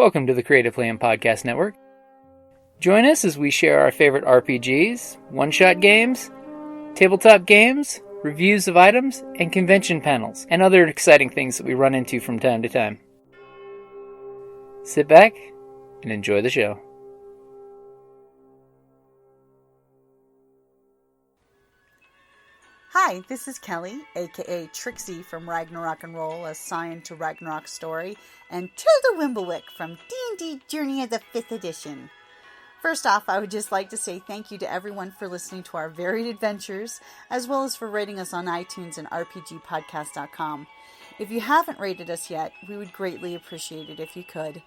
Welcome to the Creative Plan Podcast Network. Join us as we share our favorite RPGs, one-shot games, tabletop games, reviews of items, and convention panels, and other exciting things that we run into from time to time. Sit back and enjoy the show. Hi, this is Kelly, aka Trixie from Ragnarok and Roll, a Sign to Ragnarok story, and Tilda Wimblewick from D&D Journey of the 5th Edition. First off, I would just like to say thank you to everyone for listening to our varied adventures, as well as for rating us on iTunes and rpgpodcast.com. If you haven't rated us yet, we would greatly appreciate it if you could.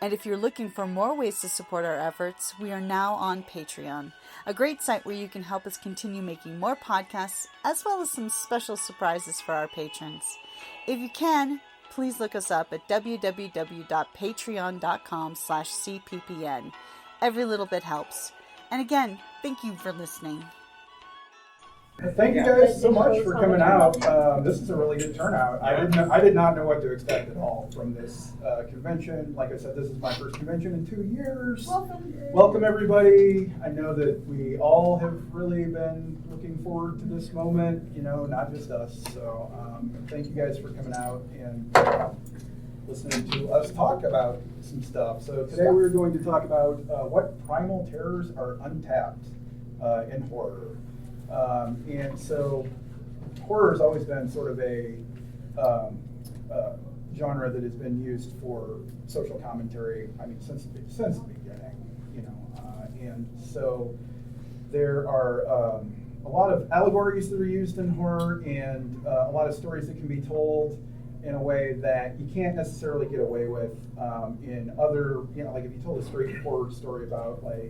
And if you're looking for more ways to support our efforts, we are now on Patreon, a great site where you can help us continue making more podcasts, as well as some special surprises for our patrons. If you can, please look us up at www.patreon.com/cppn. Every little bit helps. And again, thank you for listening. Thank you guys so much for coming out. This is a really good turnout. I did not know what to expect at all from this convention. Like I said, this is my first convention in 2 years. Welcome everybody. I know that we all have really been looking forward to this moment, not just us. So thank you guys for coming out and listening to us talk about some stuff. So today we're going to talk about what primal terrors are untapped in horror. And so horror has always been sort of a genre that has been used for social commentary, since the beginning, and so there are a lot of allegories that are used in horror and a lot of stories that can be told in a way that you can't necessarily get away with in other, like if you told a straightforward story about a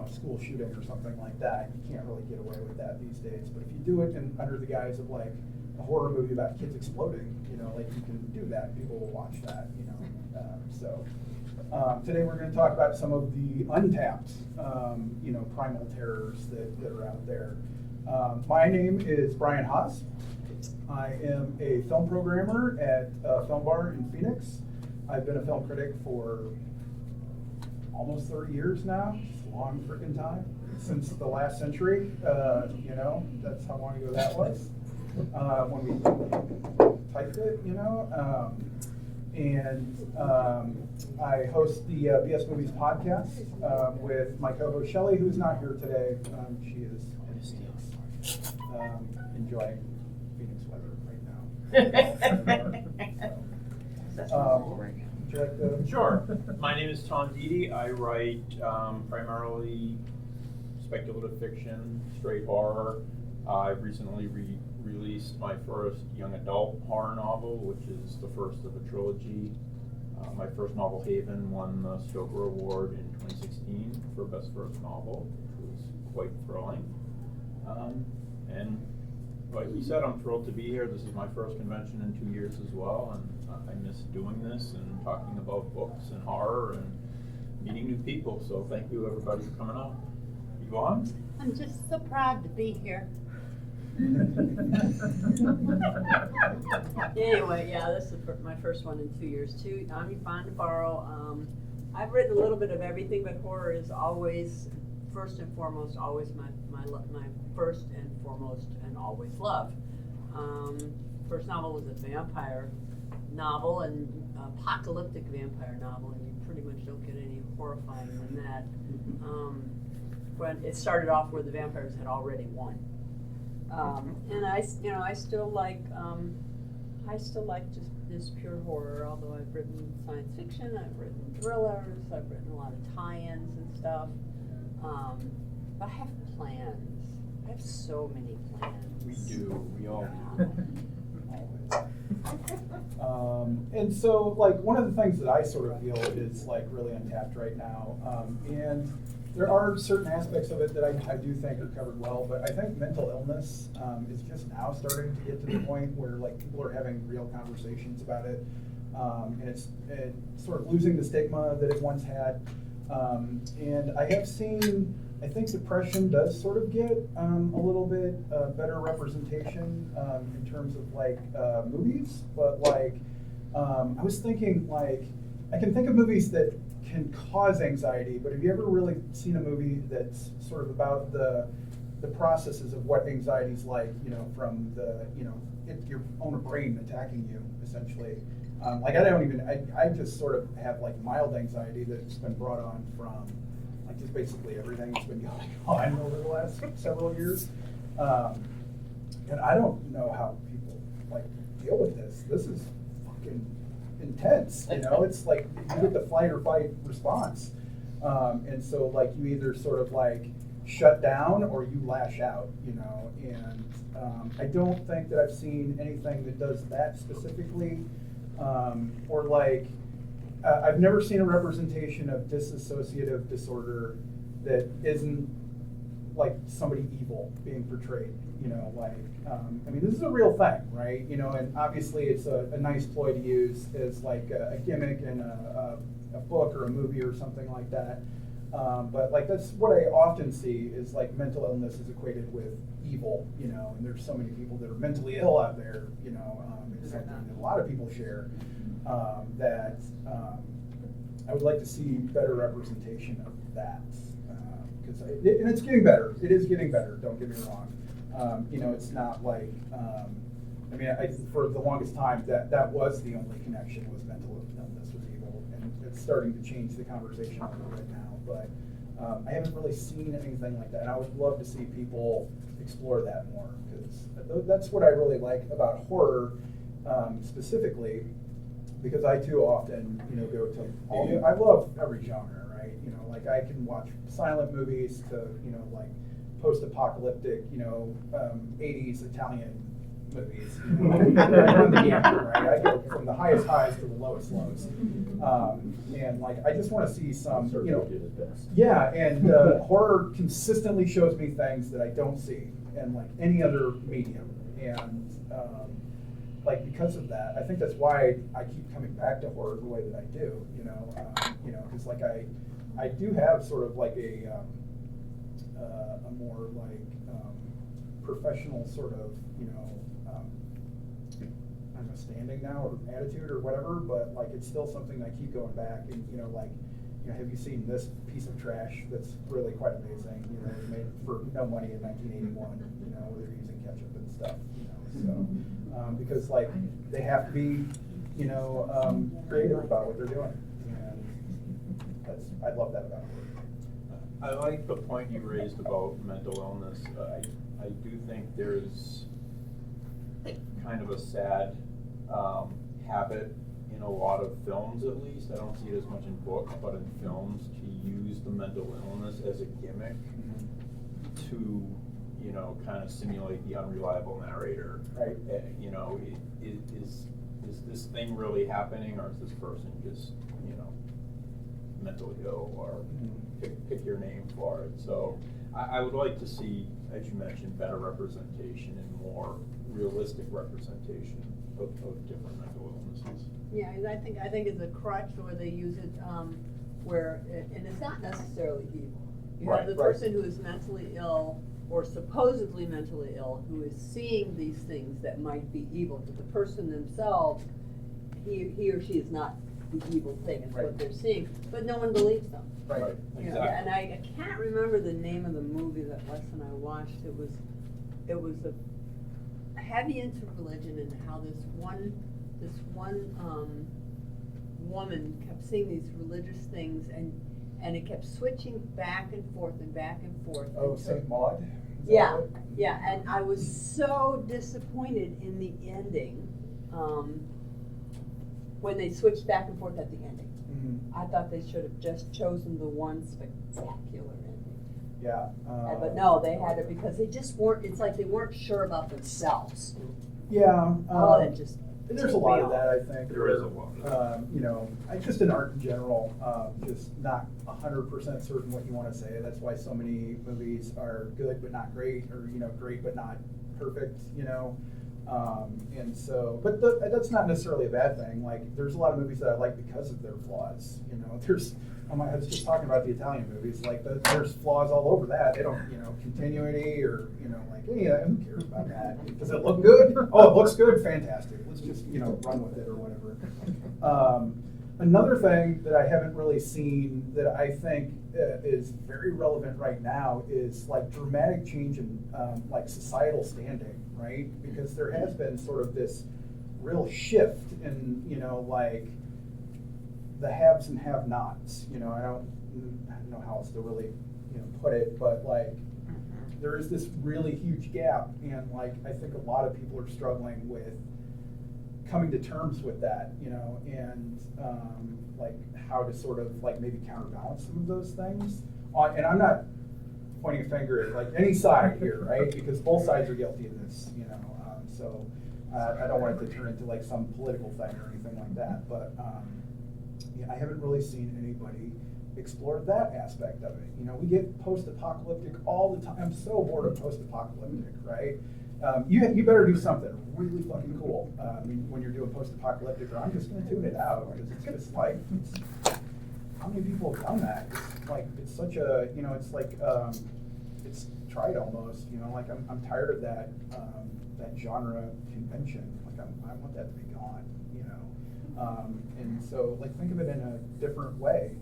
school shooting or something like that, you can't really get away with that these days. But if you do it under the guise of like a horror movie about kids exploding, you can do that. People will watch that, So today we're going to talk about some of the untapped, primal terrors that are out there. My name is Brian Haas. I am a film programmer at Film Bar in Phoenix. I've been a film critic for almost 30 years now. It's a long freaking time, since the last century. That's how long ago that was when we typed it. I host the BS Movies podcast with my co-host Shelly, who's not here today. She is in Phoenix, enjoying Phoenix weather right now. Sure. My name is Tom Dede. I write primarily speculative fiction, straight horror. I've recently released my first young adult horror novel, which is the first of a trilogy. My first novel, Haven, won the Stoker Award in 2016 for Best First Novel, which was quite thrilling. And like you said, I'm thrilled to be here. This is my first convention in 2 years as well, and I miss doing this and talking about books and horror and meeting new people. So thank you everybody for coming out. You on? I'm just so proud to be here. Anyway, this is my first one in 2 years too. I'm Yvonne DeBarro. I've written a little bit of everything, but horror is always, first and foremost, always my first and foremost and always love. First novel was a vampire novel, and apocalyptic vampire novel, and you pretty much don't get any horrifying than that. When it started off where the vampires had already won, and I still like just this pure horror. Although I've written science fiction, I've written thrillers, I've written a lot of tie-ins and stuff. But I have plans. I have so many plans. We do. We all do. And so, one of the things that I sort of feel is really untapped right now, and there are certain aspects of it that I do think are covered well, but I think mental illness is just now starting to get to the point where people are having real conversations about it, and it's sort of losing the stigma that it once had. And I have seen, I think depression does sort of get a little bit better representation in terms of movies, but I was thinking I can think of movies that can cause anxiety, but have you ever really seen a movie that's sort of about the processes of what anxiety's like, from your own brain attacking you, essentially? I just sort of have like mild anxiety that's been brought on from like just basically everything that's been going on over the last several years. And I don't know how people like deal with this. This is fucking intense, It's like you get the flight or fight response, and so like you either sort of like shut down or you lash out, And I don't think that I've seen anything that does that specifically, or like I've never seen a representation of dissociative disorder that isn't like somebody evil being portrayed, this is a real thing, right? And obviously it's a nice ploy to use as like a gimmick in a book or a movie or something like that. But like that's what I often see is like mental illness is equated with evil, and there's so many people that are mentally ill out there, it's something that a lot of people share, that I would like to see better representation of that. And it's getting better. It is getting better. Don't get me wrong. It's not like for the longest time that was the only connection was mental illness was evil, and it's starting to change the conversation a little bit now. But I haven't really seen anything like that, and I would love to see people explore that more because that's what I really like about horror specifically. Because I too often go to I love every genre. Like I can watch silent movies to, like post-apocalyptic, 80s Italian movies. I run the gamut, right? I go from the highest highs to the lowest lows. And like, I just want to see some, yeah, and horror consistently shows me things that I don't see in like any other medium. And like because of that, I think that's why I keep coming back to horror the way that I do, because like I do have sort of like a more like professional sort of, I don't know, standing now or attitude or whatever, but like it's still something I keep going back and, have you seen this piece of trash that's really quite amazing, they made for no money in 1981, where they're using ketchup and stuff, so, because like they have to be, creative about what they're doing. I love that about it. I like the point you raised about mental illness. I do think there's kind of a sad habit in a lot of films, at least. I don't see it as much in books, but in films, to use the mental illness as a gimmick to, kind of simulate the unreliable narrator. Right. Is this thing really happening, or is this person just, mentally ill, or pick your name for it? So I would like to see, as you mentioned, better representation and more realistic representation of different mental illnesses. Yeah, and I think it's a crutch where they use it where, and it's not necessarily evil. You have the person who is mentally ill or supposedly mentally ill who is seeing these things that might be evil, but the person themselves, he or she is not the evil thing, it's what they're seeing, but no one believes them. Right. Exactly. And I can't remember the name of the movie that Wes and I watched. It was a heavy into religion and how this one woman kept seeing these religious things and it kept switching back and forth and back and forth. Oh, St. Maud? Yeah, and I was so disappointed in the ending when they switched back and forth at the ending. Mm-hmm. I thought they should have just chosen the one spectacular ending. Yeah. But no, they had it because they just weren't, it's like they weren't sure about themselves. Yeah. That just there's a lot of that, I think. There is a lot of that. Just in art in general, just not 100% certain what you want to say. That's why so many movies are good but not great, or great but not perfect. And so, but that's not necessarily a bad thing. Like, there's a lot of movies that I like because of their flaws. I was just talking about the Italian movies. Like, there's flaws all over that. They don't, continuity or like, hey, who cares about that? Does it look good? Oh, it looks good. Fantastic. Let's just run with it or whatever. Another thing that I haven't really seen that I think is very relevant right now is like dramatic change in like societal standing, right? Because there has been sort of this real shift in, like the haves and have-nots. I don't know how else to really, put it, but like there is this really huge gap, and like I think a lot of people are struggling with coming to terms with that, and like how to sort of like maybe counterbalance some of those things. And I'm not pointing a finger at like any side here, right? Because both sides are guilty of this, so I don't want it to turn into like some political thing or anything like that. But yeah, I haven't really seen anybody explore that aspect of it. We get post-apocalyptic all the time. I'm so bored of post-apocalyptic, right? You better do something really fucking cool when you're doing post-apocalyptic, or I'm just going to tune it out, because it's just like, how many people have done that? It's like, it's such a, it's like, it's tried almost, like I'm tired of that that genre convention. Like I want that to be gone, and so like think of it in a different way,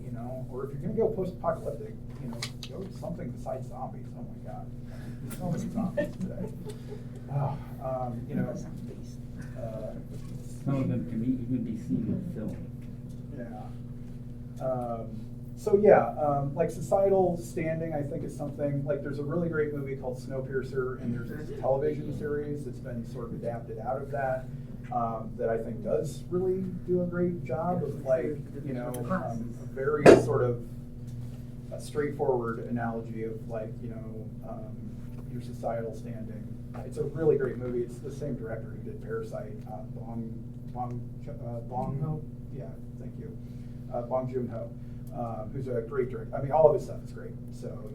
or if you're going to go post-apocalyptic, go with something besides zombies. Oh my God. There's so many zombies today. Some of them can even be seen in film. Yeah. So yeah, like societal standing, I think is something, like there's a really great movie called Snowpiercer, and there's this television series that's been sort of adapted out of that, that I think does really do a great job of like, a very sort of a straightforward analogy of like, your societal standing. It's a really great movie. It's the same director who did Parasite, Bong Joon-ho, who's a great director. I mean, all of his stuff is great. So,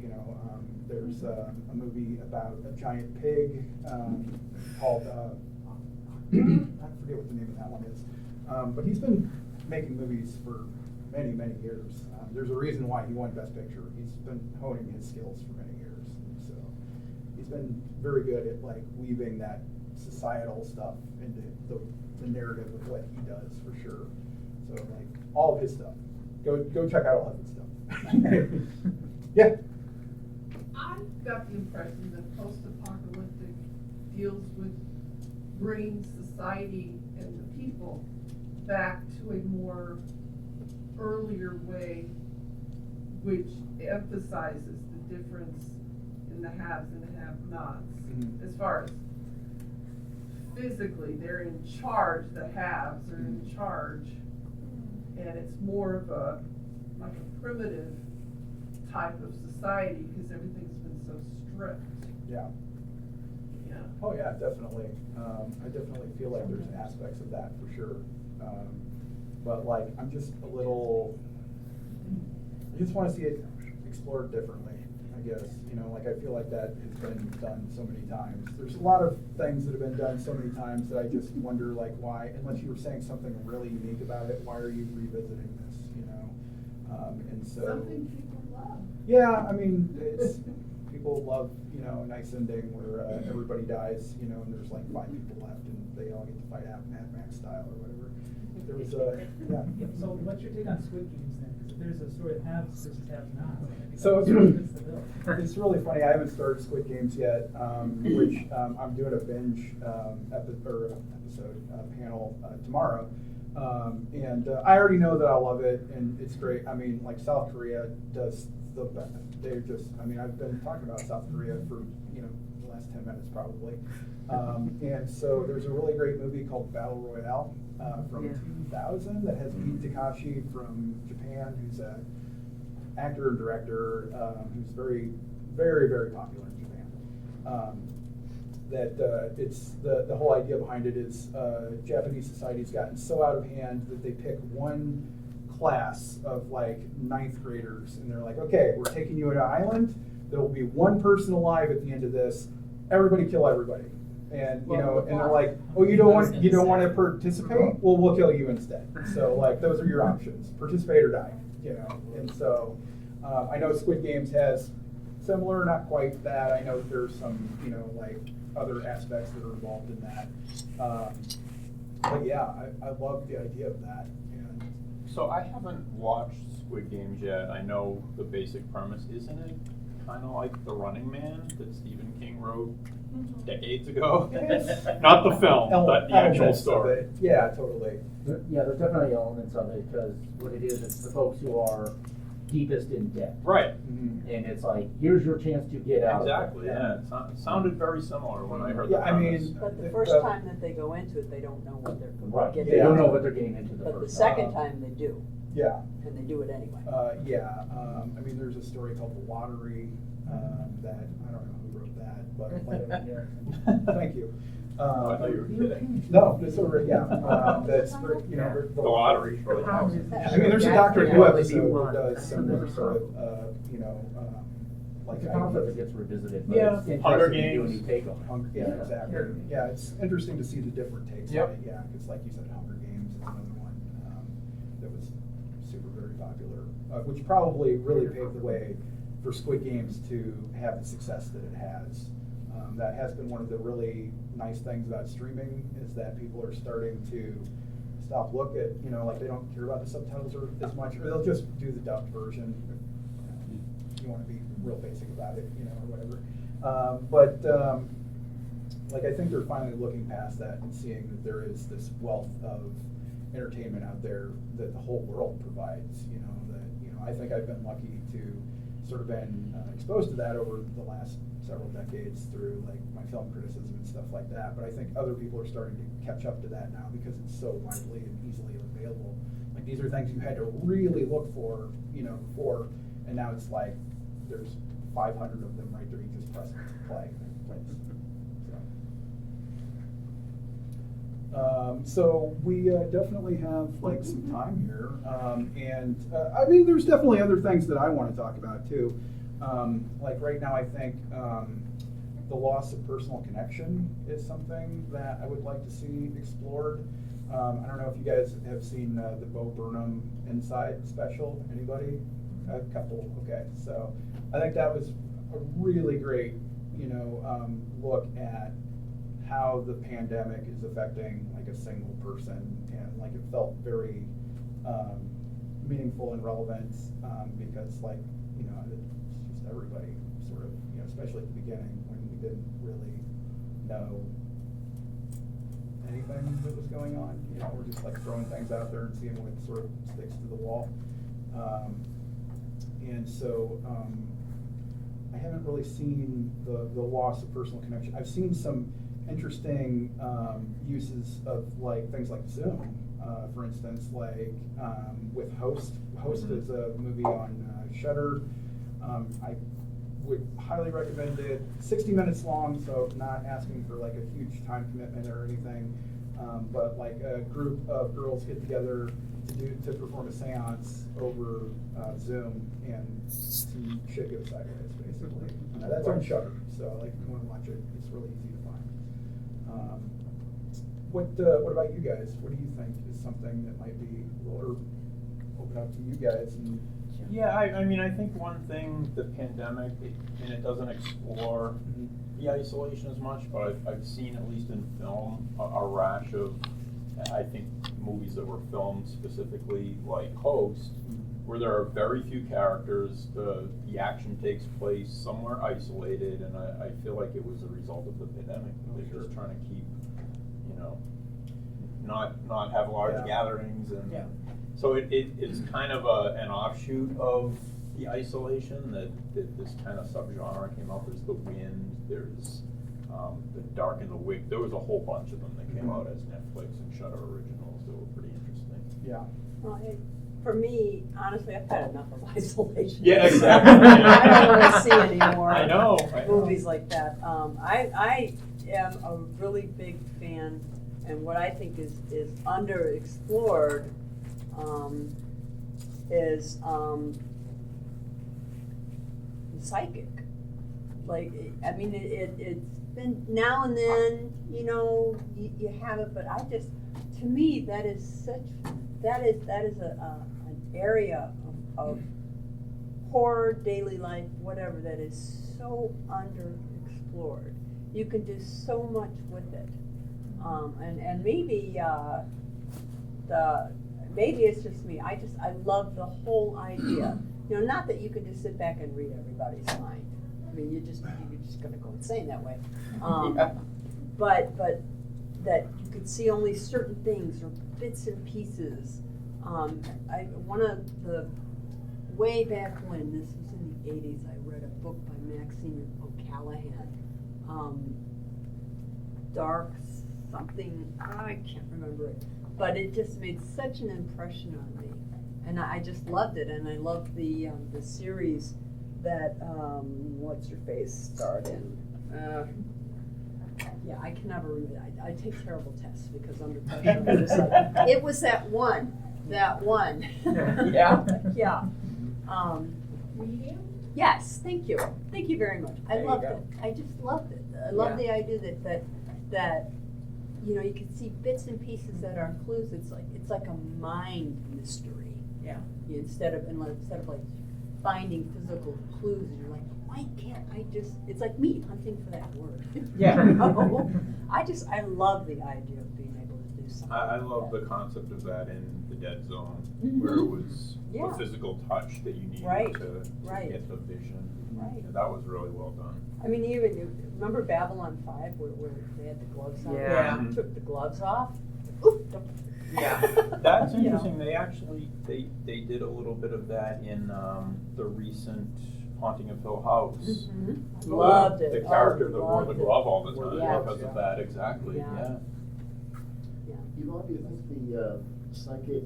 there's a movie about a giant pig called, I forget what the name of that one is. But he's been making movies for many, many years. There's a reason why he won Best Picture. He's been honing his skills for many years. So he's been very good at like weaving that societal stuff into the narrative of what he does, for sure. So like all of his stuff. Go check out all of his stuff. Yeah. I got the impression that post-apocalyptic deals with bringing society and the people back to a more earlier way, which emphasizes the difference in the haves and the have-nots. Mm-hmm. As far as physically, they're in charge, the haves are in charge, and it's more of a primitive type of society because everything's been so strict. Yeah. Yeah. Oh yeah, definitely. I definitely feel like there's aspects of that for sure. But like, I'm just a little, I just want to see it explored differently, I guess. Like I feel like that has been done so many times. There's a lot of things that have been done so many times that I just wonder like why, unless you were saying something really unique about it, why are you revisiting this, and so. Something people love. Yeah, I mean, people love, a nice ending where everybody dies, and there's like 5 people left and they all get to fight out Mad Max style or whatever. There was yeah. So what's your take on Squid Games then? Because if there's a story of haves versus have-nots, so it's really funny. I haven't started Squid Games yet, which I'm doing a binge panel tomorrow. And I already know that I'll love it, and it's great. I mean, like South Korea does the best. They're just, I've been talking about South Korea for, the last 10 minutes probably. And so there's a really great movie called Battle Royale from 2000 that has Pete Takashi from Japan, who's an actor and director who's very, very, very popular in Japan. It's the whole idea behind it is Japanese society's gotten so out of hand that they pick one class of like 9th graders, and they're like, okay, we're taking you to an island. There will be one person alive at the end of this. Everybody kill everybody, and and they're like, oh, you don't want to participate? Well, we'll kill you instead. So like those are your options: participate or die. And so I know Squid Games has similar, not quite that. I know there's some like other aspects that are involved in that. But yeah, I love the idea of that. And So I haven't watched Squid Games yet. I know the basic premise. Isn't it kind of like The Running Man that Stephen King wrote decades ago? Not the film, but the actual Elements of story. it. Yeah, totally. Yeah, there's definitely elements of it, because what it is, it's the folks who are deepest in debt. Right. Mhm. And it's like, here's your chance to get out Exactly. of it. Yeah. It sounded very similar when I heard Yeah, the I premise. mean, But the The- first the- time that they go into it, they don't know what they're Right, getting they don't into. know what they're getting into the But the first second time they do, Yeah. and they do it anyway. Yeah, I mean, there's a story called The Lottery that, I don't know who wrote that, but like, thank you. I thought you were kidding. No, it's over, yeah, that's, you know. The lottery. Really I mean, there's a Doctor Who episode that does similar sort of, like. It's a concept that gets revisited, but Yeah. it's interesting Hunger to do a Games. new take on it. Yeah, exactly. Yeah, it's interesting to see the different takes on Yep. it, yeah, because like you said, Hunger Games is another one that was super, very popular, which probably really paved the way for Squid Games to have the success that it has. That has been one of the really nice things about streaming, is that people are starting to stop look at, like they don't care about the subtitles as much, or they'll just do the dubbed version. If you want to be real basic about it, or whatever. Like I think they're finally looking past that and seeing that there is this wealth of entertainment out there that the whole world provides. I think I've been lucky to sort of been exposed to that over the last several decades through like my film criticism and stuff like that. But I think other people are starting to catch up to that now because it's so widely and easily available. Like these are things you had to really look for, before, and now it's like there's 500 of them right there. You just press play. So we definitely have like some time here, and I mean, there's definitely other things that I want to talk about too. Like right now, I think the loss of personal connection is something that I would like to see explored. I don't know if you guys have seen the Bo Burnham Inside special. Anybody? A couple. Okay, so I think that was a really great, look at how the pandemic is affecting like a single person, and like it felt very meaningful and relevant because like it's just everybody sort of especially at the beginning when we didn't really know anything that was going on. We're just like throwing things out there and seeing what sort of sticks to the wall. And so I haven't really seen the loss of personal connection. I've seen some interesting uses of like things like Zoom, for instance, like with Host. Host is a movie on Shudder. I would highly recommend it. 60 minutes long, so not asking for like a huge time commitment or anything. But like a group of girls get together to perform a seance over Zoom, and some shit goes sideways, basically. That's on Shudder, so like if you want to watch it, it's really easy to find. What about you guys? What do you think is something that might be, or open up to you guys? And Yeah, I mean, I think one thing, the pandemic, it doesn't explore the isolation as much, but I've seen, at least in film, a rash of, I think, movies that were filmed specifically like Host, where there are very few characters, the action takes place somewhere isolated, and I feel like it was a result of the pandemic. They're just trying to keep, not have large gatherings, and so it's kind of an offshoot of the isolation that this kind of subgenre came out. There's The Wind, there's The Dark and the Wick. There was a whole bunch of them that came out as Netflix and Shudder originals that were pretty interesting. Yeah. Well, for me, honestly, I've had enough of isolation. Yeah, exactly. I don't want to see anymore. I know. Movies like that. I am a really big fan, and what I think is underexplored is psychic. Like, I mean, it's been now and then, you have it, but to me, that is an area of horror, daily life, whatever, that is so underexplored. You can do so much with it. And maybe maybe it's just me. I love the whole idea. Not that you could just sit back and read everybody's mind. I mean, you're just gonna go insane that way. But that you could see only certain things or bits and pieces. One of the way back when, this was in the 80s, I read a book by Maxine O'Callaghan, Dark something, I can't remember it, but it just made such an impression on me, and I just loved it, and I loved the series that what's her face starred in. Yeah, I can never remember. I take terrible tests because under pressure, I'm just like, it was that one. Yeah. Yeah. Medium? Yes, thank you very much. I There you loved go. it. I just loved it. I love the idea that you can see bits and pieces that are clues. It's like a mind mystery. Yeah. Instead of like finding physical clues, and you're like, why can't I just? It's like me hunting for that word. Yeah. I love the idea of being able to do something. I like love that. the concept of that in the Dead Zone, Mhm. where it was Yeah. the physical touch that you needed Right, to right. get the vision. Right. Yeah, that was really well done. I mean, remember Babylon 5 where they had the gloves on? Yeah. They took the gloves off. Ooh, don't. Yeah. That's You know. interesting. They actually they did a little bit of that in the recent Haunting of Hill House. Mhm. The- Loved it. The character that Oh, wore the loved it. glove all the time Yeah. because of that. Exactly. Yeah. Yeah. Yvonne, do you think the psychic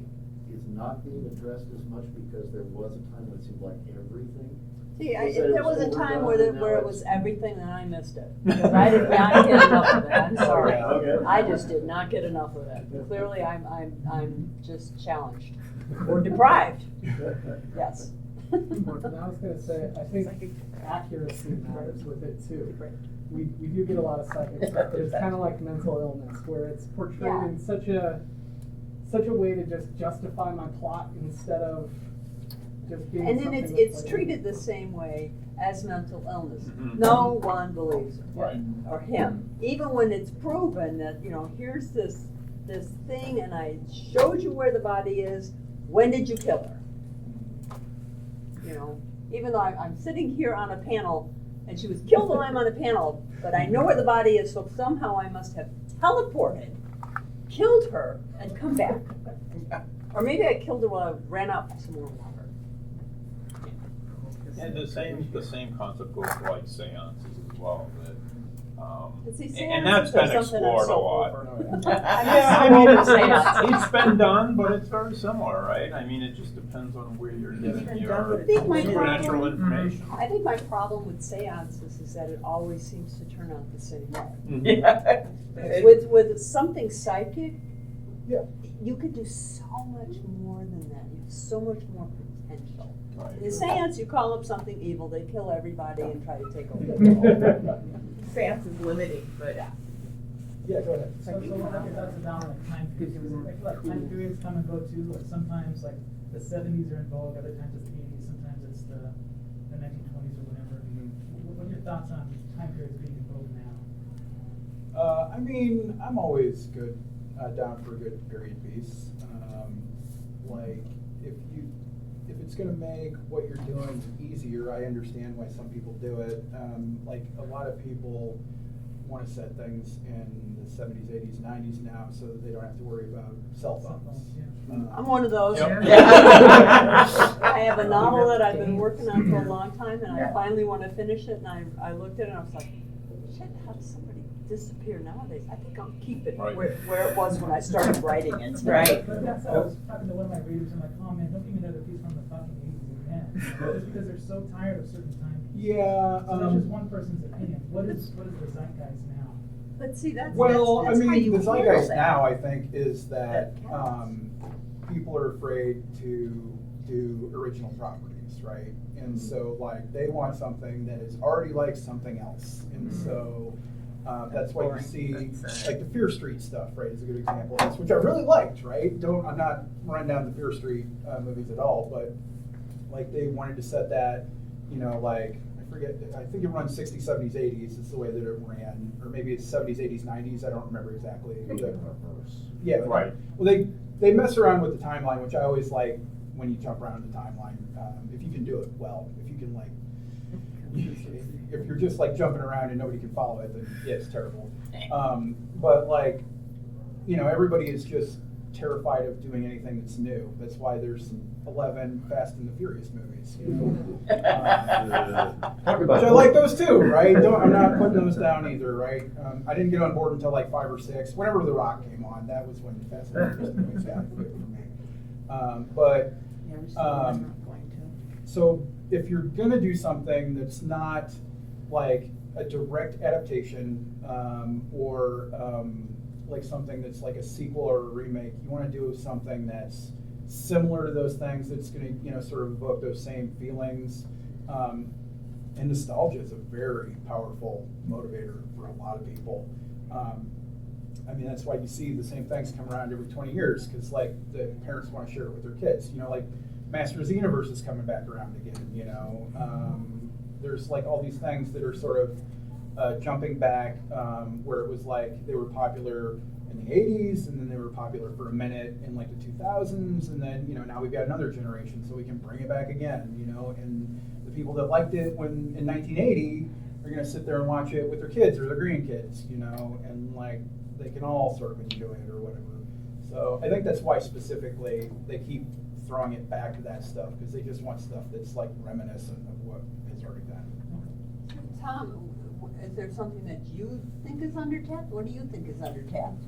is not being addressed as much because there was a time when it seemed like everything? See, You if said it there was a overdone time and where now it it's- was everything, then I missed it. Because I did not get enough of that. I'm sorry. Okay. I just did not get enough of that. Clearly, I'm just challenged or deprived. Yes. And I was gonna say, I think accuracy matters with it too. We do get a lot of psychic stuff. It's kind of like mental illness, where it's portrayed Yeah. in such a way to just justify my plot instead of just being. And then something it's that's like- treated the same way as mental illness. Mhm. No one believes it. Right. Or him. Even when it's proven that, here's this thing and I showed you where the body is, when did you kill her? Even though I'm sitting here on a panel and she was killed while I'm on a panel, but I know where the body is, so somehow I must have teleported, killed her, and come back. Or maybe I killed her while I ran out for some more water. And the same concept goes for like seances as well. That, But see, and that's seances are been something I'm explored a so lot. over. Yeah, I mean, it's been done, but it's very similar, right? I mean, it just depends on where you're getting been your done, but I think my supernatural problem- information. I think my problem with seances is that it always seems to turn out the same way. Yeah. With something psychic, Yeah. you could do so much more than that. You have so much more potential. Right. In a seance, you call up something evil, they kill everybody and try to take over the world. Seance is limiting, but Yeah, go ahead. So what are your thoughts about like time periods? Because I feel like time periods come and go too. Like sometimes like the 70s are in vogue, other times it's the 80s, sometimes it's the 1920s or whatever. What are your thoughts on time periods being in vogue now? I mean, I'm always good, down for a good period piece. Like, if it's gonna make what you're doing easier, I understand why some people do it. Like, a lot of people want to set things in the 70s, 80s, 90s now so that they don't have to worry about cell phones. I'm one of those. Yep. I have a novel that I've been working on for a long time, and I finally want to finish it, and I looked at it and I was like, shit, how does somebody disappear nowadays? I think I'll keep it Right. where it was when I started writing it. Right. But that's, I was talking to one of my readers, I'm like, oh man, don't give me another piece from the fucking 80s again. Just because they're so tired of certain time pieces. Yeah. So that's just one person's opinion. What is the zeitgeist now? But see, that's Well, that's I how mean, you the hear zeitgeist that. now, I think, is that That counts. people are afraid to do original properties, right? And so, like, they want something that is already like something else. And so, that's why you Boring. see, That's, like, the Fear Street stuff, right, is a good example of this, which I really liked, right? I'm not running down the Fear Street movies at all, but, like, they wanted to set that, like, I think it runs 60s, 70s, 80s, it's the way that it ran, or maybe it's 70s, 80s, 90s, I don't remember exactly. Yeah, Right. well, they mess around with the timeline, which I always like when you jump around the timeline. If you can do it well, if you can like, if you're just like jumping around and nobody can follow it, then yeah, it's terrible. But like, you know, everybody is just terrified of doing anything that's new. That's why there's 11 Fast and the Furious movies. You know? Which I like those too, right? I'm not putting those down either, right? I didn't get on board until like 5 or 6. Whenever The Rock came on, that was when Fast and the Furious movies got good for me. So if you're gonna do something that's not like a direct adaptation or like something that's like a sequel or a remake, you want to do something that's similar to those things, that's going to, you know, sort of evoke those same feelings. And nostalgia is a very powerful motivator for a lot of people. I mean, that's why you see the same things come around every 20 years, because like the parents want to share it with their kids. You know, like Masters of the Universe is coming back around again, you know. There's like all these things that are sort of jumping back, where it was like they were popular in the 80s, and then they were popular for a minute in like the 2000s, and then, you know, now we've got another generation, so we can bring it back again, you know. And the people that liked it when in 1980 are going to sit there and watch it with their kids or their grandkids, you know, and like they can all sort of enjoy it or whatever. So I think that's why specifically they keep throwing it back to that stuff, because they just want stuff that's like reminiscent of what has already been. Tom, is there something that you think is undertapped? What do you think is undertapped?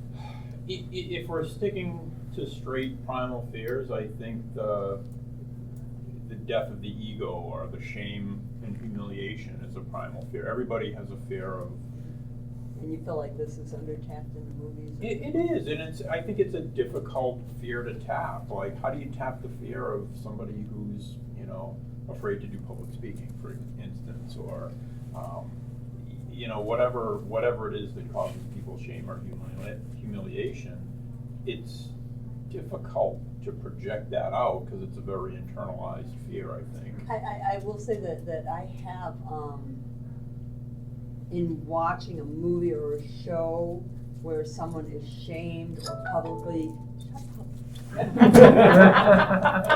If we're sticking to straight primal fears, I think the death of the ego or the shame and humiliation is a primal fear. Everybody has a fear of. And you feel like this is undertapped in the movies? It is, and I think it's a difficult fear to tap. Like, how do you tap the fear of somebody who's, you know, afraid to do public speaking, for instance, or you know, whatever it is that causes people shame or humiliation? It's difficult to project that out because it's a very internalized fear, I think. I will say that I have, in watching a movie or a show where someone is shamed or publicly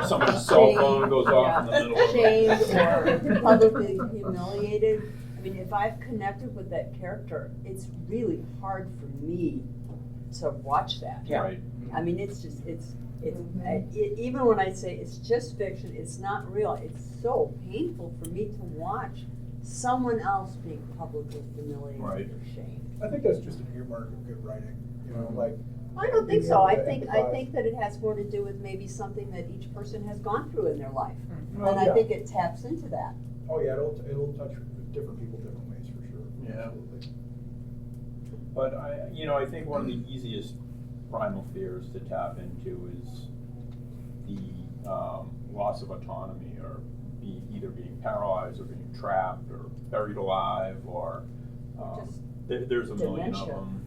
Somebody's cell phone goes off in the middle of it. shamed or publicly humiliated. I mean, if I've connected with that character, it's really hard for me to watch that. Yeah. Right. I mean, it's even when I say it's just fiction, it's not real. It's so painful for me to watch someone else being publicly humiliated Right. or shamed. I think that's just an earmark of good writing, you know, like. I don't think being so. able I to think empathize. that it has more to do with maybe something that each person has gone through in their life, Well, and I yeah. think it taps into that. Oh yeah, it'll touch different people different ways for sure. Yeah. Absolutely. But I think one of the easiest primal fears to tap into is the loss of autonomy, or either being paralyzed or being trapped or buried alive, or Just there's a million dementia. of them.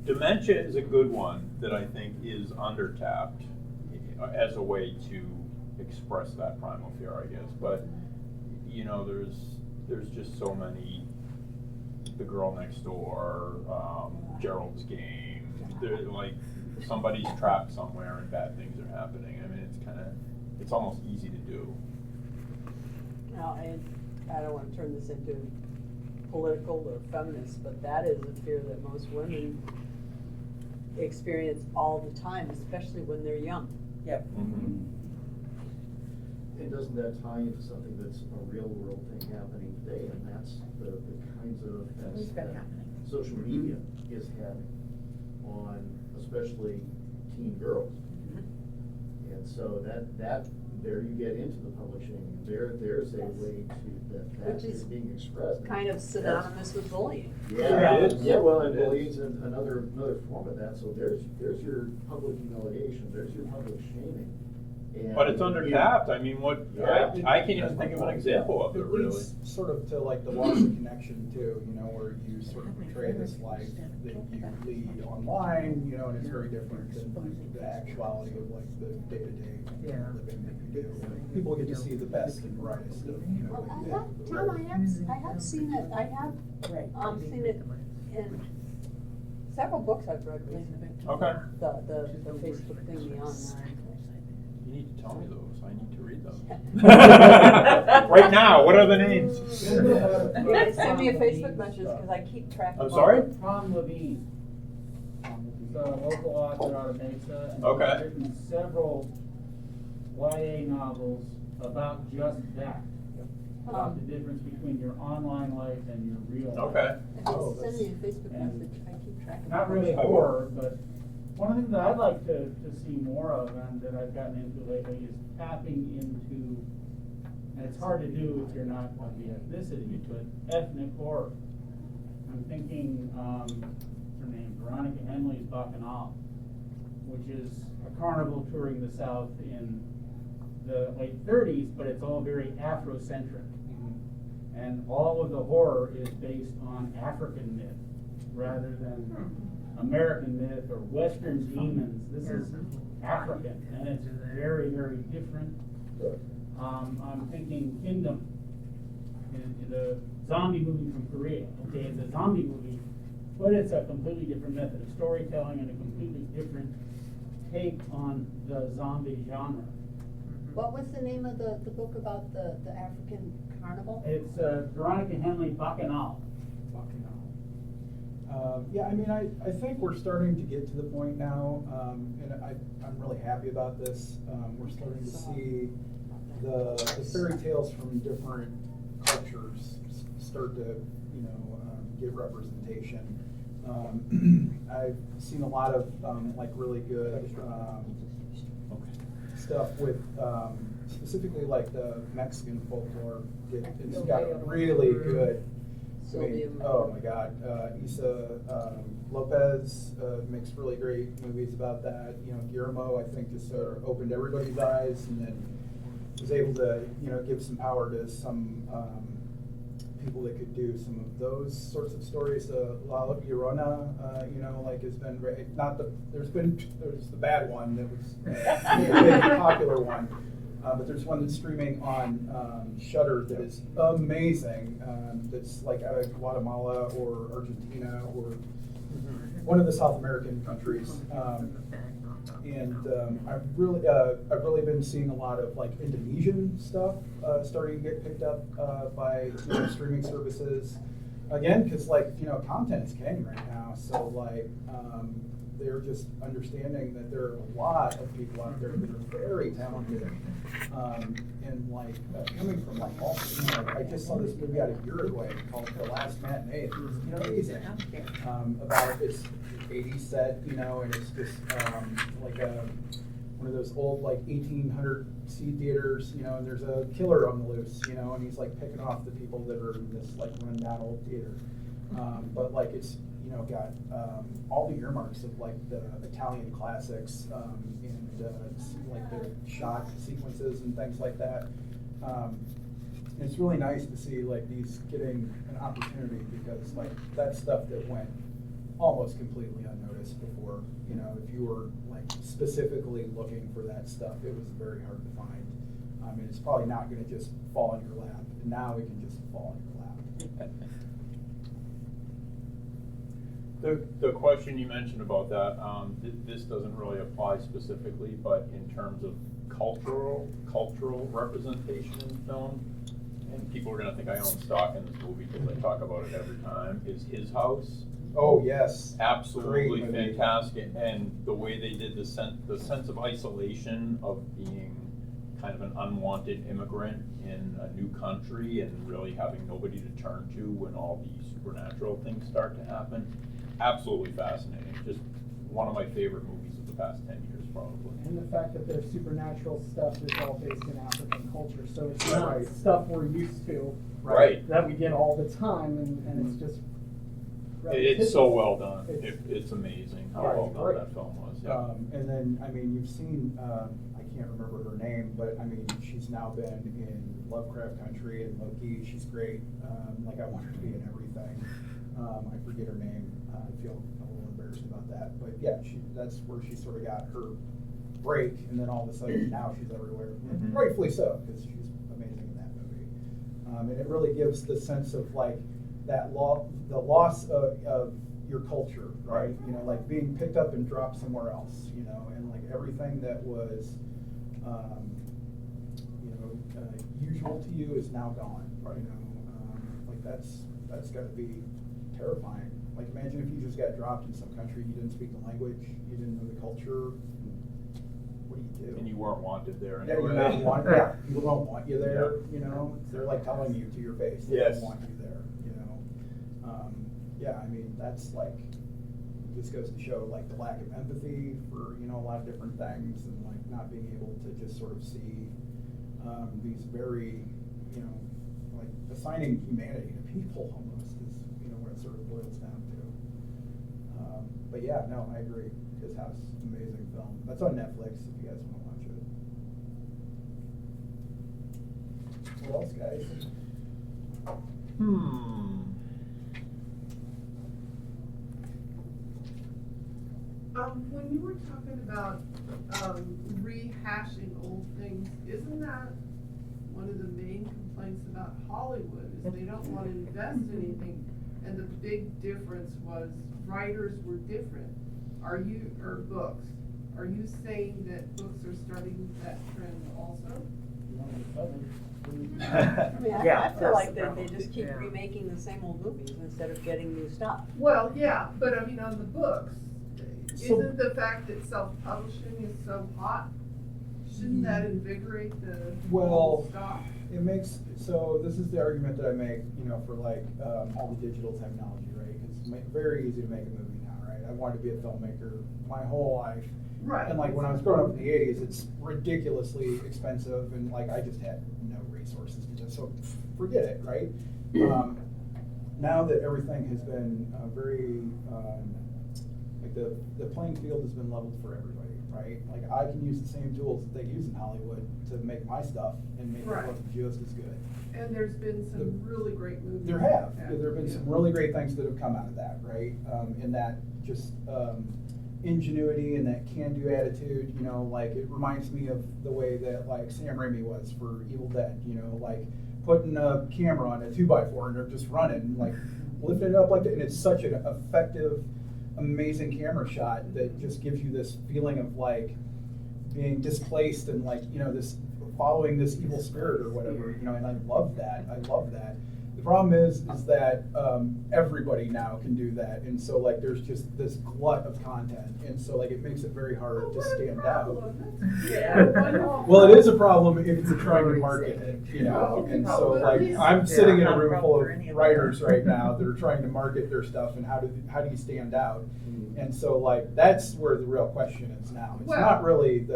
Dementia is a good one that I think is undertapped as a way to express that primal fear, I guess. But you know, there's just so many. The Girl Next Door, Gerald's Game. They're like somebody's trapped somewhere and bad things are happening. I mean, it's almost easy to do. Now, I don't want to turn this into political or feminist, but that is a fear that most women experience all the time, especially when they're young. Yep. Mm-hmm. And doesn't that tie into something that's a real world thing happening today, and that's the kinds of effects It's been that happening. social media is having on especially teen girls. And so that there you get into the public shaming. There's a way to that Which is is being expressed. Kind of synonymous with bullying. Yeah, well, and It is. bullying's another form of that. So there's your public humiliation. There's your public shaming. And But it's undertapped. I mean, I can't even think of an example of it, It really. leads sort of to like the loss of connection too, you know, where you sort of portray this life that you lead online, you know, and it's very different than the actuality of like the day-to-day living that you do. People get to see the best and brightest of, you know. Well, what you do. I have seen it. I have seen it in several books I've read recently. Okay. The Facebook thing, the online. You need to tell me those. I need to read those. Right now, what are the names? Yeah, send me a Facebook message because I keep track of I'm sorry? Tom Levine. He's a local author out of Mesa. And Okay. He's written several YA novels about just that. About the difference between your online life and your real life. Okay. Send me a Facebook and message. I keep track of Not really I will. horror, but one of the things that I'd like to see more of and that I've gotten into lately is tapping into, and it's hard to do if you're not of the ethnicity, but ethnic horror. I'm thinking, what's her name, Veronica Henley's Bacchanal, which is a carnival touring the South in the late 30s, but it's all very Afrocentric. And all of the horror is based on African myth rather than American myth or Western demons. This is African, and it's very, very different. I'm thinking Kingdom, the zombie movie from Korea. Okay, it's a zombie movie, but it's a completely different method of storytelling and a completely different take on the zombie genre. What was the name of the book about the African carnival? It's Veronica Henley Bacchanal. Yeah, I mean, I think we're starting to get to the point now, and I'm really happy about this. We're starting to see the fairy tales from different cultures start to, get representation. I've seen a lot of like really good stuff with specifically like the Mexican folklore. It's got really good. I mean, oh my God, Isa Lopez makes really great movies about that. Guillermo, I think, just sort of opened everybody's eyes, and then was able to, give some power to some people that could do some of those sorts of stories. La Llorona, has been great. Not there's the bad one that was a big popular one. But there's one that's streaming on Shudder that is amazing. That's like out of Guatemala or Argentina or one of the South American countries. I've really been seeing a lot of like Indonesian stuff starting to get picked up by streaming services. Again, because content is king right now. So they're just understanding that there are a lot of people out there that are very talented, and coming from all. I just saw this movie out of Uruguay called The Last Matinee. It was amazing. About this 80s set, and it's just one of those old 1800 seat theaters, and there's a killer on the loose, and he's picking off the people that are in this rundown old theater. But it's got all the earmarks of the Italian classics, and the shot sequences and things like that. It's really nice to see these getting an opportunity, because that stuff that went almost completely unnoticed before. If you were specifically looking for that stuff, it was very hard to find. And it's probably not going to just fall in your lap. And now it can just fall in your lap. The question you mentioned about that, this doesn't really apply specifically, but in terms of cultural representation in film, and people are going to think I own stock in this movie because I talk about it every time, is His House. Oh, yes. Absolutely fantastic. And the way they did the sense of isolation of being kind of an unwanted immigrant in a new country and really having nobody to turn to when all these supernatural things start to happen. Absolutely fascinating. Just one of my favorite movies of the past 10 years, probably. And the fact that their supernatural stuff is all based in African culture, so it's not stuff we're used to, right? That we get all the time, and it's just. It's so well done. It's amazing how well done that film was. Yeah. And then, you've seen, I can't remember her name, but she's now been in Lovecraft Country and Loki. She's great. I want her to be in everything. I forget her name. I feel a little embarrassed about that. But yeah, that's where she sort of got her break, and then all of a sudden now she's everywhere. Mm-hmm. Rightfully so, because she's amazing in that movie. And it really gives the sense of the loss of your culture, right? You know, like being picked up and dropped somewhere else, you know, and like everything that was, usual to you is now gone, Right. you know. Like that's got to be terrifying. Like imagine if you just got dropped in some country, you didn't speak the language, you didn't know the culture. What do you do? And you weren't wanted there Yeah, anyway. you're not wanted. Yeah, people don't want you there. You know, they're like telling you to your face they Yes. don't want you there. You know, yeah. I mean, that's like just goes to show like the lack of empathy for a lot of different things, and like not being able to just sort of see these very like assigning humanity to people almost is what it sort of boils down to. But yeah, no, I agree. His House, amazing film. That's on Netflix if you guys want to watch it. What else, guys? When you were talking about rehashing old things, isn't that one of the main complaints about Hollywood is they don't want to invest anything, and the big difference was writers were different. Or books? Are you saying that books are starting that trend also? I mean, Yeah, I feel that's like the that they problem. just keep Yeah. remaking the same old movies instead of getting new stuff. Well, yeah, but I mean on the books, So- isn't the fact that self-publishing is so hot, shouldn't that invigorate the Well, old stock? It makes, so this is the argument that I make, for like all the digital technology, right? It's very easy to make a movie now, right? I wanted to be a filmmaker my whole life. Right. And like when I was growing up in the 80s, it's ridiculously expensive, and like I just had no resources to just, so forget it, right? Now that everything has been very, like the playing field has been leveled for everybody, right? Like I can use the same tools that they use in Hollywood to make my stuff and make Right. it look just as good. And there's been some really great movies. There have. like that. There have been some really great things that have come out of that, right? And that just ingenuity and that can-do attitude, like it reminds me of the way that like Sam Raimi was for Evil Dead, like putting a camera on a 2x4 and they're just running, like lifting it up like that, and it's such an effective, amazing camera shot that just gives you this feeling of like being displaced and like this following this evil spirit or whatever, and I love that. The problem is that everybody now can do that, and so like there's just this glut of content, and so like it makes it very hard to stand out. Yeah. Well, it is a problem if you're trying to market it, and so like I'm sitting in a room full of writers right now that are trying to market their stuff, and how do you stand out? And so like that's where the real question is now. It's not really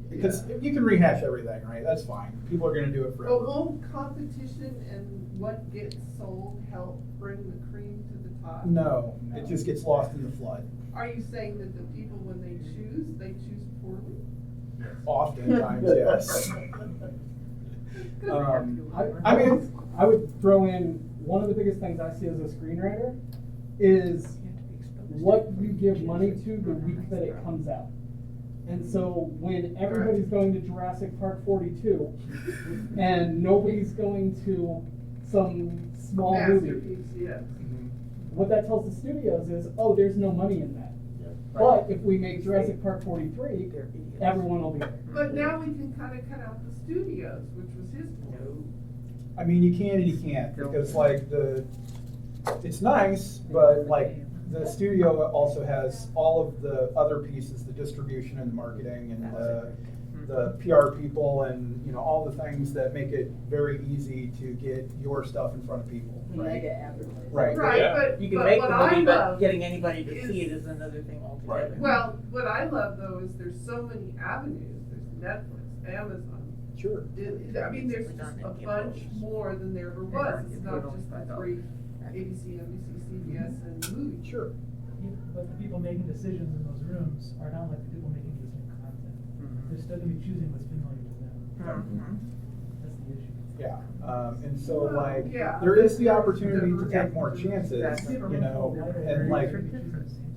because you can rehash everything, right? That's fine. People are going to do it But forever. won't competition and what gets sold help bring the cream to the top? No, it just gets lost in the flood. Are you saying that the people, when they choose poorly? Oftentimes, yes. I would throw in one of the biggest things I see as a screenwriter is what you give money to the week that it comes out. And so when everybody's going to Jurassic Park 42 and nobody's going to some small movie, Masterpiece, yes. what that tells the studios is, oh, there's no money in that. Yeah. But if we make Jurassic Park 43, everyone will be there. But now we can kind of cut out the studios, which was his point. I mean, you can and you can't, because like it's nice, but like the studio also has all of the other pieces, the distribution and the marketing and the PR people and all the things that make it very easy to get your stuff in front of people, right? Mega advertising. Right. Right, Yeah. but You can but make what the I movie, but love getting anybody to is- see it is another thing altogether. Right. Well, what I love though is there's so many avenues. There's Netflix, Amazon. Sure. I mean, there's just a bunch more than there ever was. It's not just the three, ABC, NBC, CBS, and movies. Sure. But the people making decisions in those rooms are not like the people making this new content. They're still gonna be choosing what's familiar to them. That's the issue. Yeah. And so Well, like yeah. there is the opportunity to take more chances, That's and like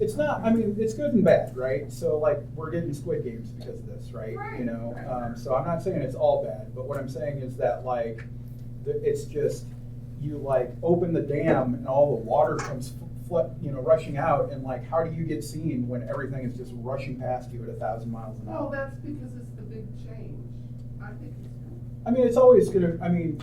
it's not, I mean, it's good and bad, right? So like we're getting Squid Games because of this, right? Right. So I'm not saying it's all bad, but what I'm saying is that like it's just you like open the dam and all the water comes rushing out, and like, how do you get seen when everything is just rushing past you at 1,000 miles an hour? Well, that's because it's the big change. I think it's cool. I mean, it's always gonna. I mean,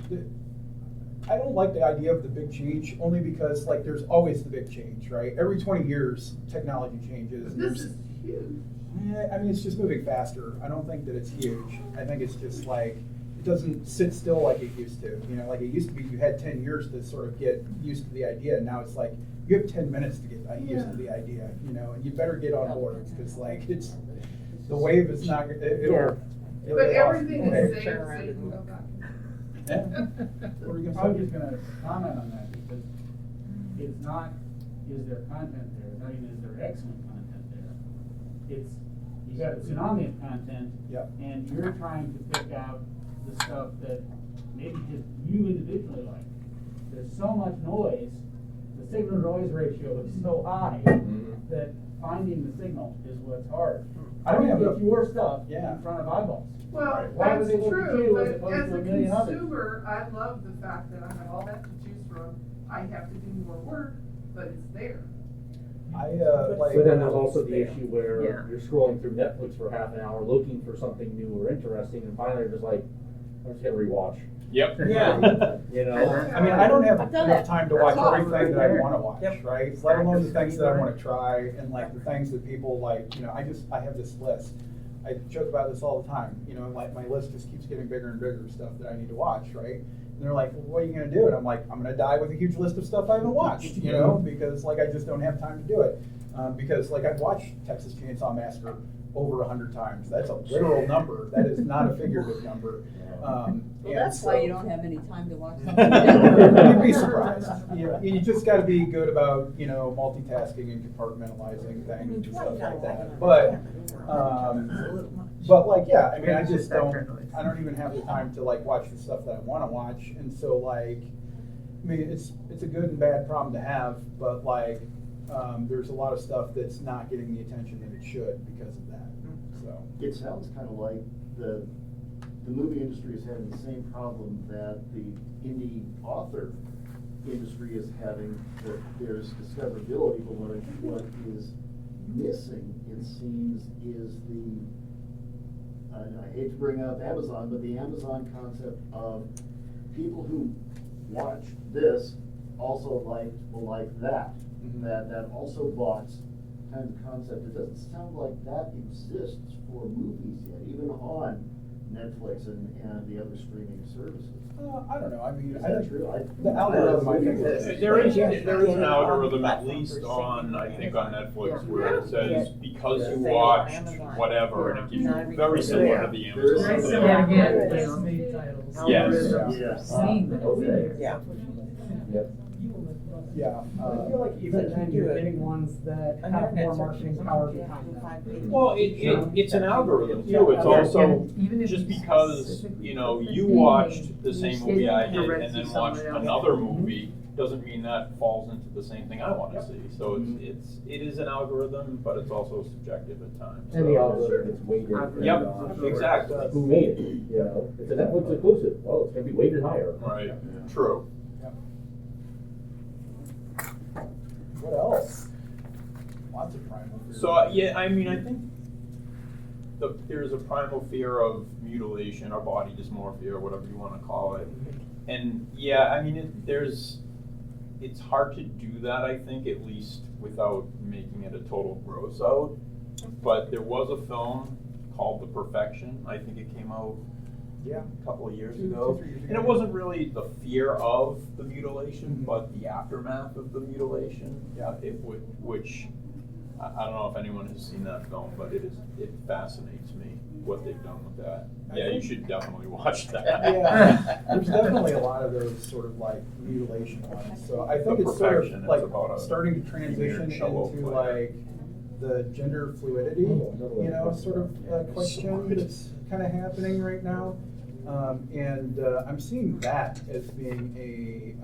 I don't like the idea of the big change only because like there's always the big change, right? Every 20 years, technology changes. This is huge. Yeah, I mean, it's just moving faster. I don't think that it's huge. I think it's just like, it doesn't sit still like it used to. You know, like it used to be you had 10 years to sort of get used to the idea, and now it's like you have 10 minutes to get used to the idea, you know, and you better get on board because like it's, the wave is not, it'll But get everything off. is saved so you can go back. Yeah. What were you I gonna was say? just gonna comment on that, because it's not, is there content there, it's not even is there excellent content there. It's, you got a tsunami of content, Yep. and you're trying to pick out the stuff that maybe just you individually like. There's so much noise, the signal noise ratio is so high that finding the signal is what's hard. I don't have Get enough- your stuff Yeah. in front of eyeballs. Well, Why would that's they look at true, you but as opposed as to a a million others? consumer, I love the fact that I have all that to choose from. I have to do more work, but it's there. Like. But then there's also the issue where Yeah. you're scrolling through Netflix for half an hour looking for something new or interesting, and finally you're just like, I'm just gonna rewatch. Yep. Yeah. You know? I mean, I don't have I've done enough that. time to watch That's all. everything that I want to watch, Yep. right? Let alone the things that I want to try and like the things that people like, you know, I have this list. I joke about this all the time, you know, like my list just keeps getting bigger and bigger of stuff that I need to watch, right? And they're like, well, what are you going to do? And I'm like, I'm going to die with a huge list of stuff I haven't watched, you know, because like I just don't have time to do it. Because like I've watched Texas Chainsaw Massacre over 100 times. That's a literal number. That is not a figurative number. Well, and that's so- why you don't have any time to watch something. You'd be surprised. You just got to be good about, you know, multitasking and compartmentalizing things and stuff like that. But like, yeah, I mean, I just don't even have the time to like watch the stuff that I want to watch. And so like, I mean, it's a good and bad problem to have, but like, there's a lot of stuff that's not getting the attention that it should because of that. So. It sounds kind of like the movie industry is having the same problem that the indie author industry is having, that there's discoverability, but what is missing, it seems, is I hate to bring up Amazon, but the Amazon concept of people who watch this also will like that. That also bought kind of concept. It doesn't sound like that exists for movies yet, even on Netflix and the other streaming services. I don't know. I mean, Is I that think true? the algorithm, I think, is. There is an algorithm, at least on, I think on Netflix, where it says, because you watched whatever, and it gives you very similar to the Amazon. Very thing. similar. Yeah, again, it's made titles. Yes. Yeah. Seeing that. Okay. Yeah. Yep. Yeah. I feel like even then you're getting ones that have more marketing power behind them. Well, it's an algorithm too. It's also, just because, you know, you watched the same movie I did and then watched another movie, doesn't mean that falls into the same thing I want to see. So it is an algorithm, but it's also subjective at times. And the algorithm is weighted. Yep, exactly. Who made it, you know? It's a Netflix exclusive, well, it's gonna be weighted higher. Right, true. What else? Lots of primal fear. So, yeah, I mean, I think there's a primal fear of mutilation or body dysmorphia or whatever you want to call it. And yeah, I mean, it's hard to do that, I think, at least without making it a total gross out. But there was a film called The Perfection. I think it came out a couple of years ago. 2-3 years ago. And it wasn't really the fear of the mutilation, but the aftermath of the mutilation. Yeah. Which I don't know if anyone has seen that film, but it fascinates me what they've done with that. Yeah, you should definitely watch that. Yeah, there's definitely a lot of those sort of like mutilation ones. So I think The it's sort Perfection, of it's like about a starting to transition premier cello into player. like the gender fluidity, you know, sort of question that's kind of happening right now. And I'm seeing that as being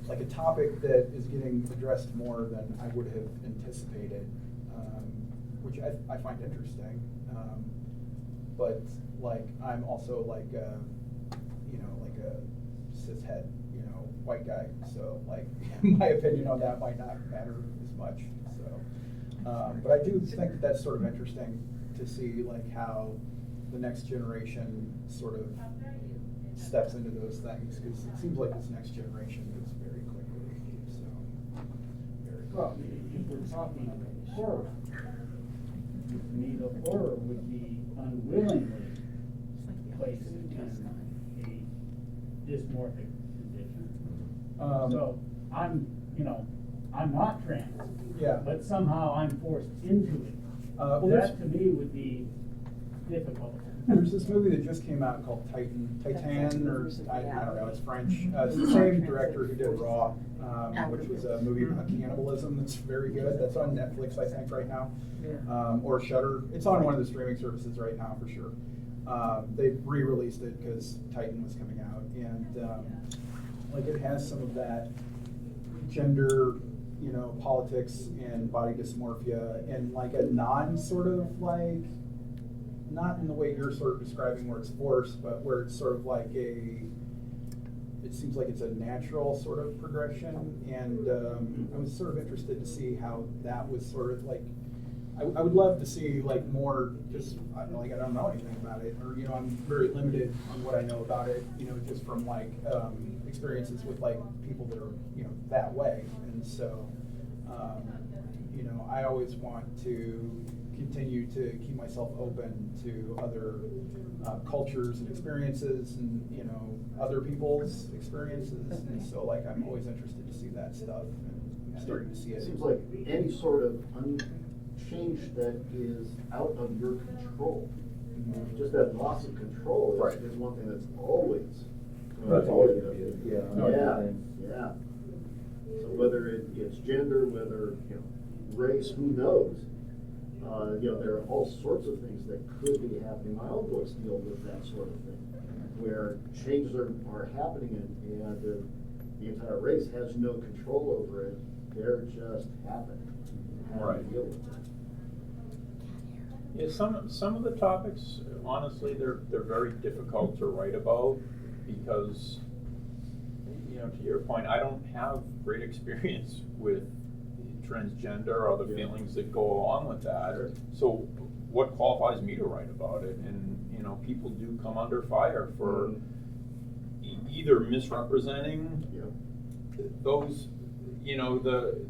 like a topic that is getting addressed more than I would have anticipated, which I find interesting. But like I'm also like a cishet, white guy. So like, my opinion on that might not matter as much. So, but I do think that that's sort of interesting to see like how the next generation sort of steps into those things, because it seems like this next generation moves very quickly. So, very Well, if we're talking horror, to me, the horror would be unwillingly placed in a dysmorphic condition. So I'm not trans, Yeah. but somehow I'm forced into it. Well, That to me would be difficult. There's this movie that just came out called Titan, or I don't know, it's French. It's the same director who did Raw, which was a movie about cannibalism that's very good. That's on Netflix, I think, right now, or Shudder. It's on one of the streaming services right now for sure. They re-released it because Titan was coming out, and like it has some of that gender, politics and body dysmorphia, and like a sort of like. Not in the way you're sort of describing where it's forced, but where it's sort of like it seems like it's a natural sort of progression. And I was sort of interested to see how that was sort of like, I would love to see like more, just, I don't know anything about it, or, I'm very limited on what I know about it, just from like experiences with like people that are, that way. And so, I always want to continue to keep myself open to other cultures and experiences, and other people's experiences. And so, like, I'm always interested to see that stuff, and I'm starting to see it. It seems like any sort of change that is out of your control, just that loss of control is one thing that's always. That's always gonna be Yeah. So whether it's gender, whether race, who knows? There are all sorts of things that could be happening. My own books deal with that sort of thing, where changes are happening, and the entire race has no control over it. They're just happening. How do you deal with it? Yeah, some of the topics, honestly, they're very difficult to write about because, to your point, I don't have great experience with transgender or the feelings that go along with that. Sure. So what qualifies me to write about it? And people do come under fire for either misrepresenting those,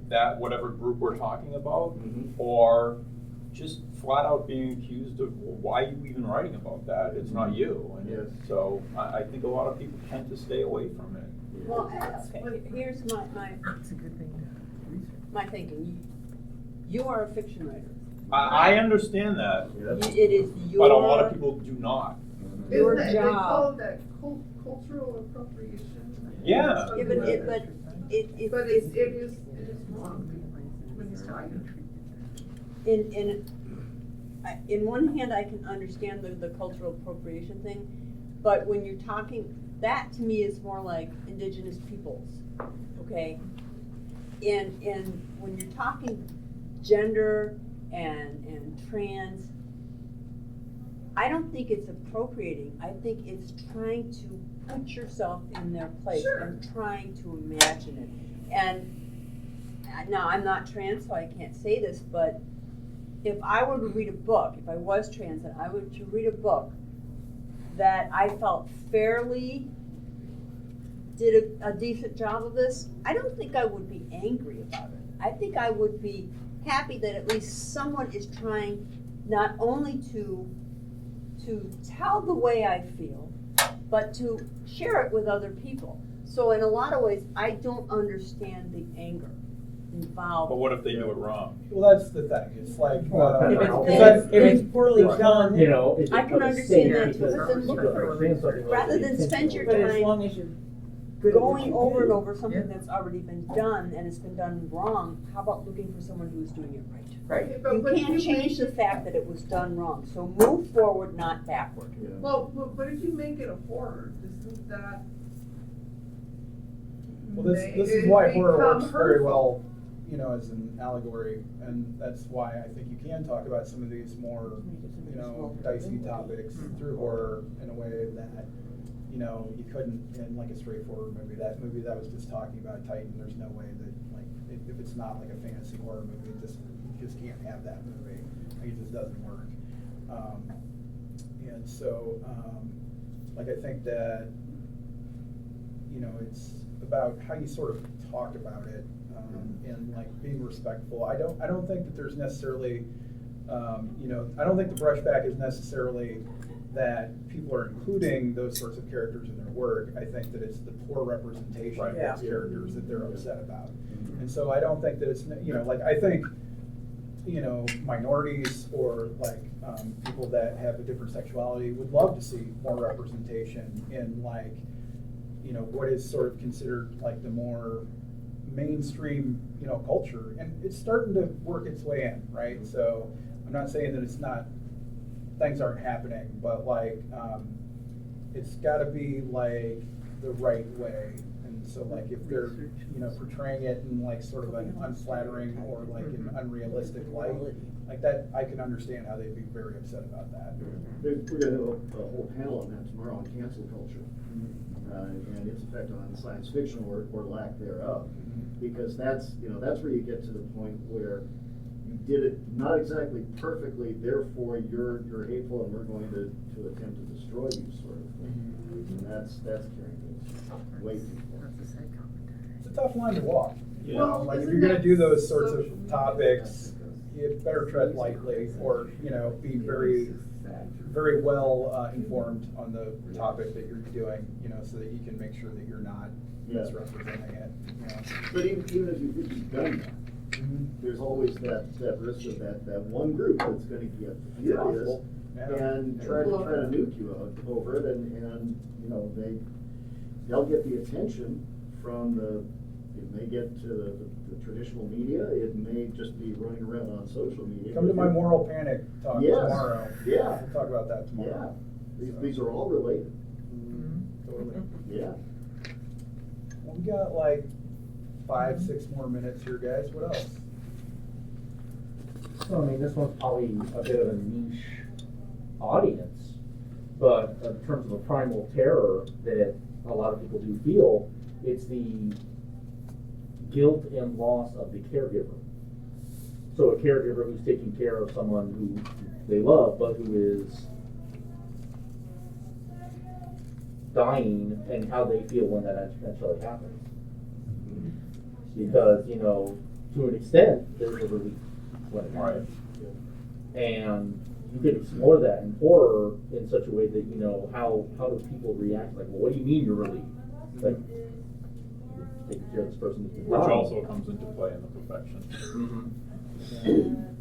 that whatever group we're talking about, or just flat out being accused of, well, why are you even writing about that? It's not you. And so I think a lot of people tend to stay away from it. Well, okay, here's my It's a good thing to research. my thinking. You are a fiction writer. I understand that, It is your. but a lot of people do not. Your Isn't that, job. they call that cultural appropriation? Yeah. Yeah, but it is wrong when you're talking. In one hand, I can understand the cultural appropriation thing, but when you're talking, that to me is more like indigenous peoples, okay? And when you're talking gender and trans, I don't think it's appropriating. I think it's trying to put yourself in their place and trying to imagine it. And now I'm not trans, so I can't say this, but if I were to read a book, if I was trans and I were to read a book that I felt fairly did a decent job of this, I don't think I would be angry about it. I think I would be happy that at least someone is trying not only to tell the way I feel, but to share it with other people. So in a lot of ways, I don't understand the anger involved. But what if they do it wrong? Well, that's the thing. It's like if it's poorly done, I can understand that too, but then look for, rather than spend your but as time long as you're good at what going you over and do. over something that's already been done and it's been done wrong, how about looking for someone who's doing it right? Right. But You what if can't change the fact that it was done wrong, so move forward, not backward. Well, but if you make it a horror, isn't that? Well, this is why horror works very well, as an allegory, and that's why I think you can talk about some of these more, dicey topics through horror in a way that, you know, you couldn't, in like a straightforward movie that was just talking about Titan, there's no way that, like, if it's not like a fantasy horror movie, you just can't have that movie. Like, it just doesn't work. And so, like, I think that, you know, it's about how you sort of talk about it, and like being respectful. I don't think that there's necessarily, you know, I don't think the brushback is necessarily that people are including those sorts of characters in their work. I think that it's the poor representation of those characters that they're upset about. And so I don't think that it's, you know, like, I think, you know, minorities or like people that have a different sexuality would love to see more representation in, like, you know, what is sort of considered like the more mainstream, you know, culture. And it's starting to work its way in, right? So I'm not saying that it's not, things aren't happening, but like, it's gotta be like the right way. And so like if they're, you know, portraying it in like sort of an unflattering or like an unrealistic light, like that, I can understand how they'd be very upset about that. We're gonna have a whole panel on that tomorrow on cancel culture. And its effect on science fiction or lack thereof. Because that's, you know, that's where you get to the point where you did it not exactly perfectly, therefore you're hateful and we're going to attempt to destroy you, sort of thing. And that's carrying things way too far. It's a tough line to walk. You know, Well, like if isn't you're gonna that do those sorts social of media? topics, you better tread lightly, or, you know, be very, very well informed on the topic that you're doing, you know, so that you can make sure that you're not misrepresenting it. You know? But even if you think you've done that, there's always that risk of that one group that's gonna get furious and try to nuke you over it, and you know, they'll get the attention from it may get to the traditional media, it may just be running around on social media. Come to my moral panic talk tomorrow. Yeah. We'll talk about that tomorrow. Yeah. These are all related. Totally. Yeah. Well, we got like 5-6 more minutes here, guys. What else? So, I mean, this one's probably a bit of a niche audience, but in terms of the primal terror that a lot of people do feel, it's the guilt and loss of the caregiver. So a caregiver who's taking care of someone who they love, but who is dying, and how they feel when that eventually happens. Because, you know, to an extent, there's a relief when it happens. And you could explore that in horror in such a way that, you know, how do people react? Like, well, what do you mean you're relieved? Like, taking care of this person who's been Which dying. also comes into play in the perfection.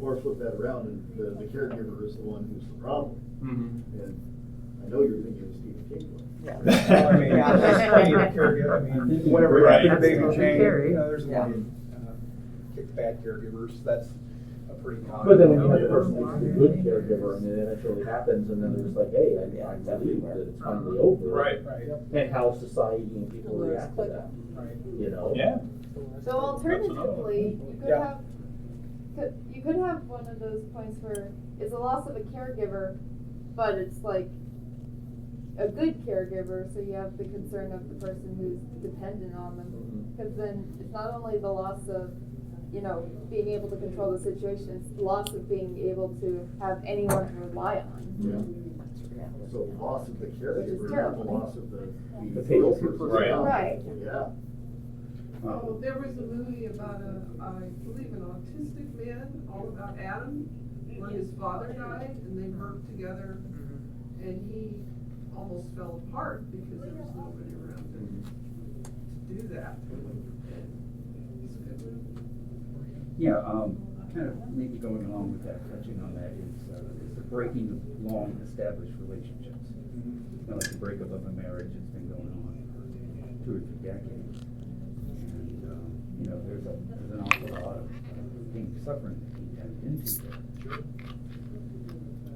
Or flip that around, and the caregiver is the one who's the problem. And I know you're thinking of Stephen King. Well, I mean, there's plenty of caregiver. I mean, whatever happened to Baby Jane, you know, there's bad caregivers. That's a pretty common. But then when you have the person who's the good caregiver, and it eventually happens, and then they're just like, hey, I'm relieved that it's finally over. Right. And how society and people react to that. You know? Yeah. So alternatively, you could have one of those points where it's a loss of a caregiver, but it's like a good caregiver, so you have the concern of the person who's dependent on them. Because then it's not only the loss of, you know, being able to control the situation, it's the loss of being able to have anyone to rely on. So loss of the caregiver, not the loss of the people. Right. Yeah. Oh, there was a movie about I believe an autistic man, all about Adam, when his father died, and they worked together, and he almost fell apart because there was nobody around to do that. It's a good movie. Yeah, kind of maybe going along with that, touching on that is the breaking of long established relationships. You know, like the breakup of a marriage that's been going on for 2 or 3 decades. And, you know, there's an awful lot of pain, suffering that can tap into there.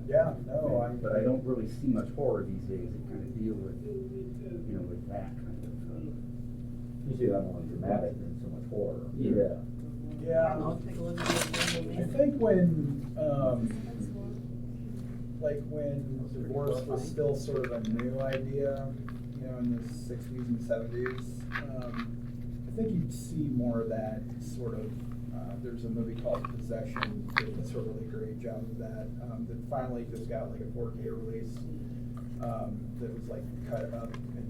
Yeah, no, But I don't really see much horror these days that kind of deal with, you know, with that kind of. You see that more dramatic than so much horror. Yeah. Yeah, I think when, like when divorce was still sort of a new idea, in the 60s and 70s. I think you'd see more of that sort of. There's a movie called Possession that does a really great job of that. That finally just got like a 4K release. That was like cut up in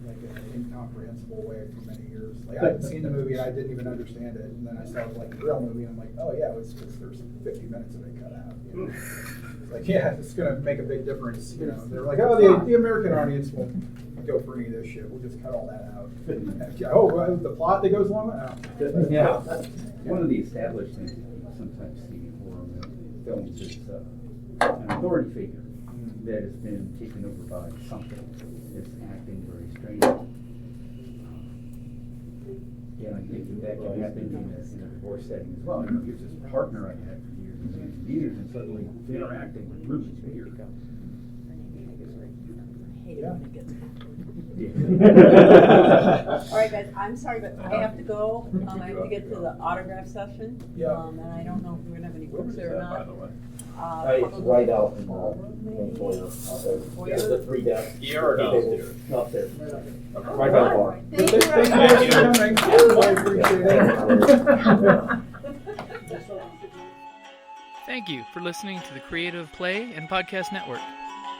like an incomprehensible way for many years. Like I hadn't seen the movie and I didn't even understand it, and then I saw like the real movie and I'm like, oh yeah, it's because there's 50 minutes of it cut out. It's like, yeah, it's gonna make a big difference. They're like, oh, the American audience won't go for any of this shit. We'll just cut all that out. Oh, well, the plot that goes along with it. Yeah. One of the established things you sometimes see in horror films is an authority figure that has been taken over by something that's acting very strange. Yeah, I think that can happen in a divorce setting as well. Here's this partner I had for years and years, and suddenly they're acting really weird. Yeah. Yeah. All right, guys, I'm sorry, but I have to go. I have to get to the autograph session. Yeah. And I don't know if we're gonna have any books there or not. By the way? It's right out in the foyer. Foyer? The 3 desks. Here or downstairs? Upstairs. Oh, Right by the bar. Thank you guys for coming. I appreciate it. Thank you for listening to the Creative Play and Podcast Network.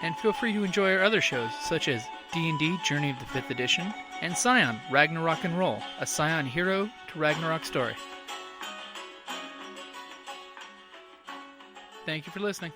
And feel free to enjoy our other shows, such as D&D Journey of the 5th Edition, and Scion Ragnarok and Roll, a Scion hero to Ragnarok story. Thank you for listening.